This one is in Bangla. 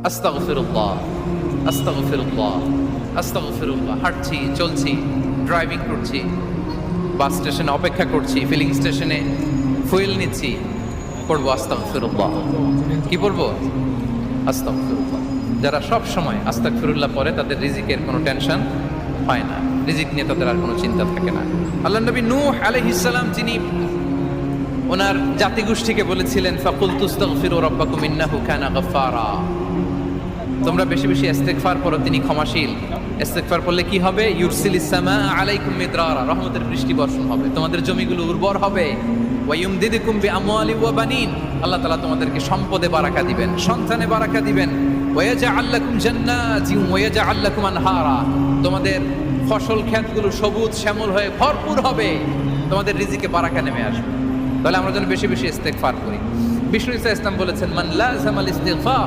আস্তাগফিরুল্লাহ, আস্তাগফিরুল্লাহ, আস্তাগফিরুল্লাহ। হাঁটছি, চলছি, ড্রাইভিং করছি, বাস স্টেশনে অপেক্ষা করছি, ফিলিং স্টেশনে ফুয়েল নিচ্ছি, পড়বো আস্তাগফিরুল্লাহ। কি পড়বো? আস্তাগফিরুল্লাহ। যারা সব সময় আস্তাগফিরুল্লাহ পড়ে তাদের রিজিকের কোনো টেনশন হয় না, রিজিক নিয়ে তাদের আর কোনো চিন্তা থাকে না। আল্লাহ নবী নূহ আলাইহিস সালাম যিনি ওনার জাতিগোষ্ঠীকে বলেছিলেন, ফাকুলতু আস্তাগফিরু রাব্বাকুম ইন্নাহু কানা গাফফারা, তোমরা বেশি বেশি ইস্তেগফার করো, তিনি ক্ষমাশীল। ইস্তেগফার করলে কি হবে? ইউরসিলিস সামা আলাইকুম মিদরারা, রহমতের বৃষ্টি বর্ষণ হবে, তোমাদের জমিগুলো উর্বর হবে। ওয়া ইউমদিদুকুম বিআমওয়ালি ওয়া বানিন, আল্লাহ তাআলা তোমাদেরকে সম্পদে বারাকা দিবেন, সন্তানে বারাকা দিবেন। ওয়া ইয়াজআল লাকুম জান্নাতিন ওয়া ইয়াজআল লাকুম আনহারা, তোমাদের ফসল ক্ষেতগুলো সবুজ শ্যামল হয়ে ভরপুর হবে, তোমাদের রিজিকে বারাকা নেমে আসবে। তাহলে আমরা যেন বেশি বেশি ইস্তেগফার করি। বিষ্ণু ইসা ইসলাম বলেছেন, মান লাযামাল ইস্তিগফার